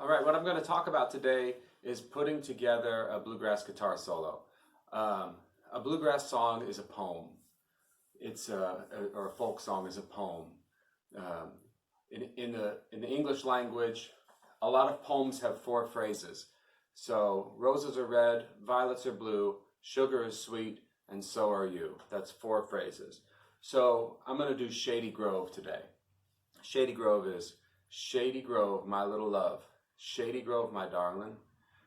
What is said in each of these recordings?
All right, what I'm going to talk about today is putting together a bluegrass guitar solo. A bluegrass song is a poem. Or a folk song is a poem. In the English language, a lot of poems have 4 phrases. So, roses are red, violets are blue, sugar is sweet, and so are you. That's 4 phrases. So, I'm going to do Shady Grove today. Shady Grove is, Shady Grove, my little love. Shady Grove, my darlin.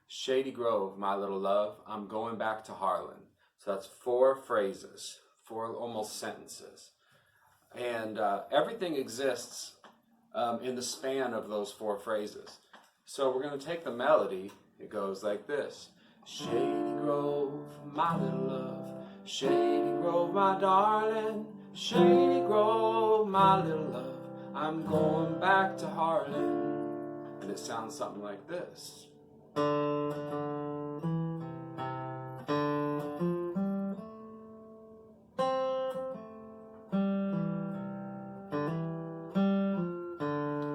Shady Grove, my little love. I'm going back to Harlan. So that's 4 phrases, 4 almost sentences. And everything exists in the span of those 4 phrases. So we're going to take the melody. It goes like this. Shady Grove, my little love. Shady Grove, my darling. Shady Grove, my little love. I'm going back to Harlan. And it sounds something like this.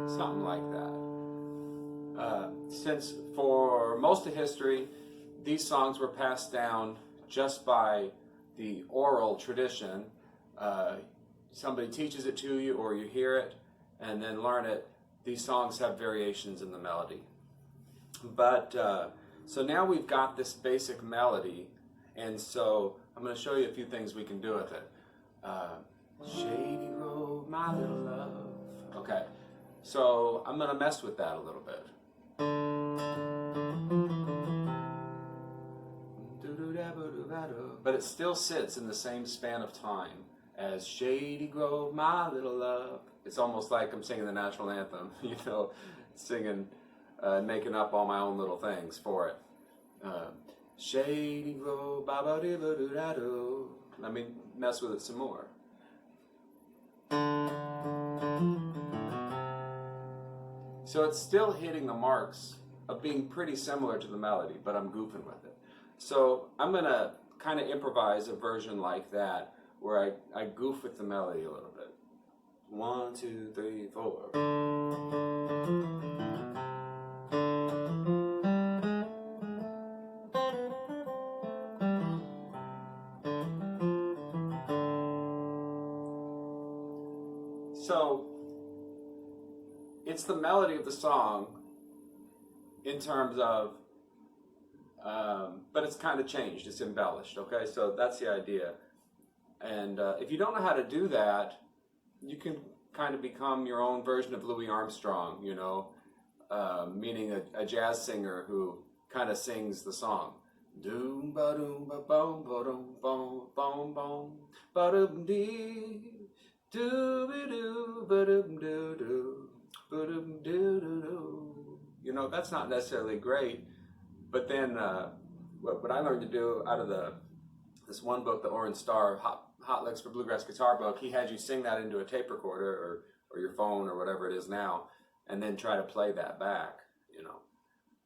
Something like that. Since for most of history, these songs were passed down just by the oral tradition. Somebody teaches it to you or you hear it and then learn it. These songs have variations in the melody. But, so now we've got this basic melody, and so I'm going to show you a few things we can do with it. Shady Grove, my little love. Okay, so I'm going to mess with that a little bit. But it still sits in the same span of time as Shady Grove, my little love. It's almost like I'm singing the national anthem, you know, singing, making up all my own little things for it. Shady Grove, ba-ba-dee-ba-doo-da-doo. Let me mess with it some more. So it's still hitting the marks of being pretty similar to the melody, but I'm goofing with it. So I'm going to kind of improvise a version like that, where I goof with the melody a little bit. 1, 2, 3, 4. So it's the melody of the song in terms of, but it's kind of changed, it's embellished, okay? So that's the idea. And if you don't know how to do that, you can kind of become your own version of Louie Armstrong, you know, meaning a jazz singer who kind of sings the song. Doom ba doom ba boom ba doom boom boom boom ba doom dee doo be doo ba doom doo doo ba doom doo doo doo. You know, that's not necessarily great, but then what I learned to do out of this one book, the Orange Star Hot Licks for Bluegrass Guitar book, he had you sing that into a tape recorder or your phone or whatever it is now, and then try to play that back, you know.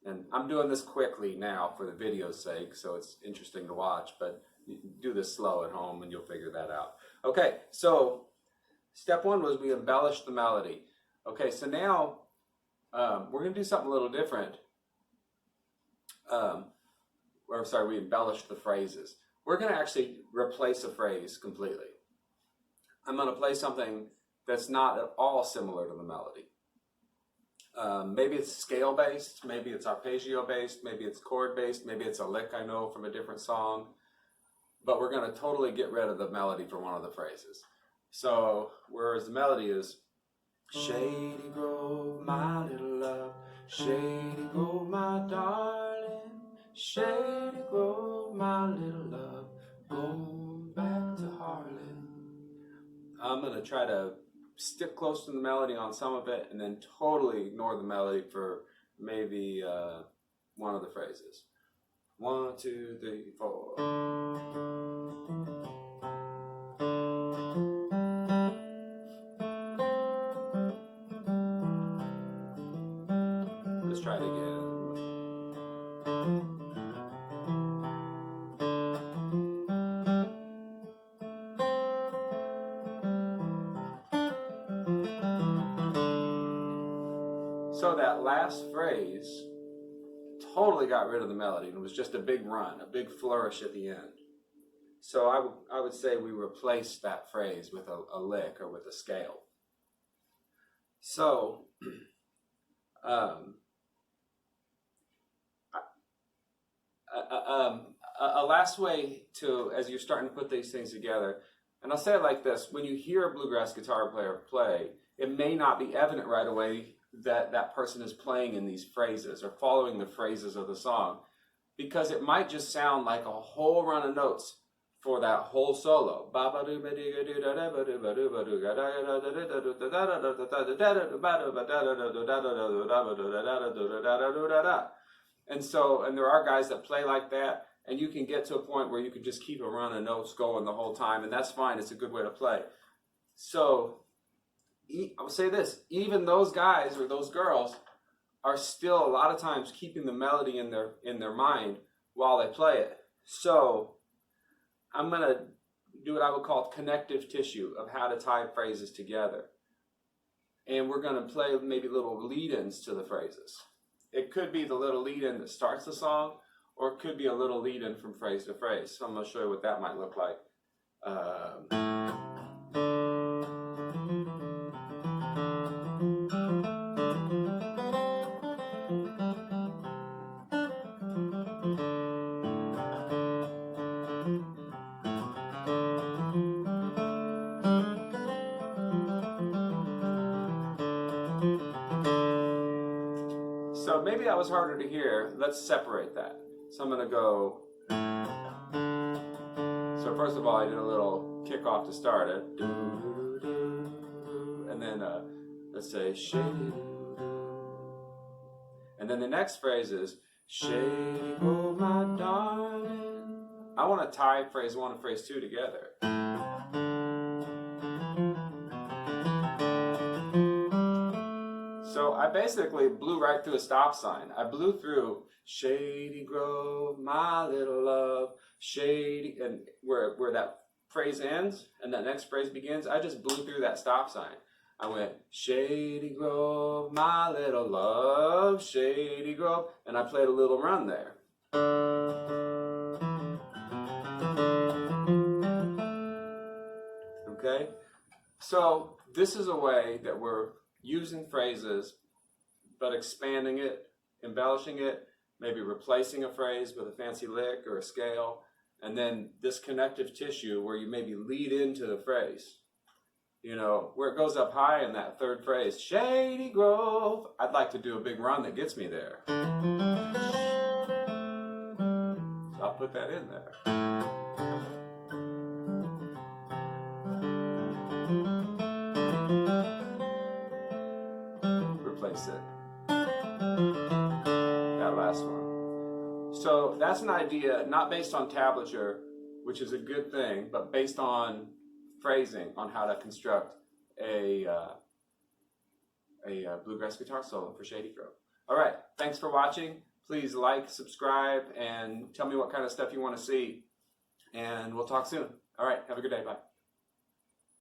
And I'm doing this quickly now for the video's sake, so it's interesting to watch, but you do this slow at home and you'll figure that out. Okay, so step 1 was we embellished the melody. Okay, so now we're going to do something a little different. We embellished the phrases. We're going to actually replace a phrase completely. I'm going to play something that's not at all similar to the melody. Maybe it's scale-based, maybe it's arpeggio-based, maybe it's chord-based, maybe it's a lick I know from a different song. But we're going to totally get rid of the melody for one of the phrases. So, whereas the melody is, Shady Grove, my little love, Shady Grove, my darling, Shady Grove, my little love, going back to Harlan. I'm going to try to stick close to the melody on some of it and then totally ignore the melody for maybe one of the phrases. 1, 2, 3, 4. Let's try it again. So that that last phrase totally got rid of the melody, and it was just a big run, a big flourish at the end. So I would say we replaced that phrase with a lick or with a scale. So a last way to, as you're starting to put these things together, and I'll say it like this: when you hear a bluegrass guitar player play, it may not be evident right away that that person is playing in these phrases or following the phrases of the song, because it might just sound like a whole run of notes for that whole solo. And there are guys that play like that, and you can get to a point where you can just keep a run of notes going the whole time, and that's fine. It's a good way to play. So I'll say this: even those guys or those girls are still a lot of times keeping the melody in their mind while they play it. So I'm going to do what I would call connective tissue of how to tie phrases together. And we're going to play maybe little lead-ins to the phrases. It could be the little lead-in that starts the song, or it could be a little lead-in from phrase to phrase. So I'm going to show you what that might look like. So maybe that was harder to hear. Let's separate that. So I'm going to go. So first of all, I did a little kickoff to start it. And then let's say Shady. And then the next phrase is Shady Grove, my darling. I want to tie phrase 1 and phrase 2 together. So I basically blew right through a stop sign. I blew through Shady Grove, my little love, shady, and where that phrase ends and that next phrase begins, I just blew through that stop sign. I went, Shady Grove, my little love, Shady Grove, and I played a little run there. Okay? So this is a way that we're using phrases, but expanding it, embellishing it, maybe replacing a phrase with a fancy lick or a scale, and then this connective tissue where you maybe lead into the phrase. You know, where it goes up high in that third phrase, Shady Grove, I'd like to do a big run that gets me there. So I'll put that in there. Replace it. That last one. So that's an idea not based on tablature, which is a good thing, but based on phrasing, on how to construct a bluegrass guitar solo for Shady Grove. All right, thanks for watching. Please like, subscribe, and tell me what kind of stuff you want to see. And we'll talk soon. All right, have a good day. Bye.